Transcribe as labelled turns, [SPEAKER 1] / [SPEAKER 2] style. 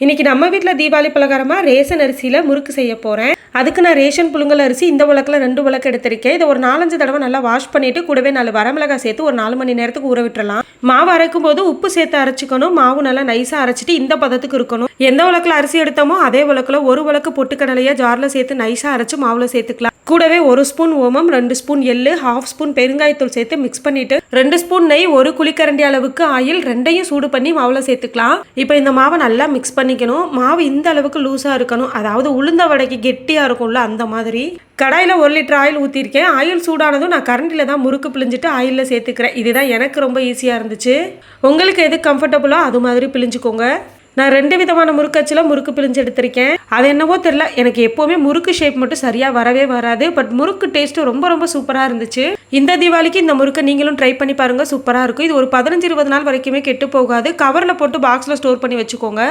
[SPEAKER 1] இன்னைக்கு நம்ம வீட்டில் தீபாவளி பலகாரமாக ரேஷன் அரிசியில் முறுக்கு செய்ய போகிறேன். அதுக்கு நான் ரேஷன் புழுங்கல் அரிசி இந்த உலக்கில் 2 உலக்கு எடுத்திருக்கேன். இதை ஒரு 4-5 தடவை நல்லா வாஷ் பண்ணிவிட்டு கூடவே 4 வரமிளகாய் சேர்த்து ஒரு 4 மணி நேரத்துக்கு ஊற விட்டுறலாம். மாவு அரைக்கும் போது உப்பு சேர்த்து அரைச்சிக்கணும். மாவு நல்லா நைஸாக அரைச்சிட்டு இந்த பதத்துக்கு இருக்கணும். எந்த உலக்கில் அரிசி எடுத்தோமோ அதே உலக்கில் 1 உலக்கு பொட்டுக்கடலையை ஜாரில் சேர்த்து நைஸாக அரைச்சி மாவில் சேர்த்துக்கலாம். கூடவே 1 ஸ்பூன் ஓமம், 2 ஸ்பூன் எள்ளு, 1/2 ஸ்பூன் பெருங்காயத்தூள் சேர்த்து மிக்ஸ் பண்ணிட்டு 2 ஸ்பூன் நெய், 1 குழிக்கரண்டி அளவுக்கு ஆயில், ரெண்டையும் சூடு பண்ணி மாவில் சேர்த்துக்கலாம். இப்போ இந்த மாவை நல்லா மிக்ஸ் பண்ணிக்கணும். மாவு இந்த அளவுக்கு லூஸாக இருக்கணும், அதாவது உளுந்த வடைக்கு கெட்டியாக இருக்கும்ல அந்த மாதிரி. கடாயில் 1 லிட்டர் ஆயில் ஊற்றிருக்கேன். ஆயில் சூடானதும் நான் கரண்டியில் தான் முறுக்கு பிழிஞ்சிட்டு ஆயிலில் சேர்த்துக்கிறேன். இதுதான் எனக்கு ரொம்ப ஈஸியாக இருந்துச்சு. உங்களுக்கு எது கம்ஃபர்டபுளோ அது மாதிரி பிழிஞ்சுக்கோங்க. நான் 2 விதமான முறுக்கச்சில் முறுக்கு பிழிஞ்சு எடுத்திருக்கேன். அது என்னவோ தெரில, எனக்கு எப்போவுமே முறுக்கு ஷேப் மட்டும் சரியாக வரவே வராது. பட் முறுக்கு டேஸ்ட்டு ரொம்ப ரொம்ப சூப்பராக இருந்துச்சு. இந்த தீபாவளிக்கு இந்த முறுக்கை நீங்களும் ட்ரை பண்ணி பாருங்கள், சூப்பராக இருக்கும். இது ஒரு 15-20 நாள் வரைக்குமே கெட்டு போகாது. கவரில் போட்டு பாக்ஸில் ஸ்டோர் பண்ணி வச்சுக்கோங்க.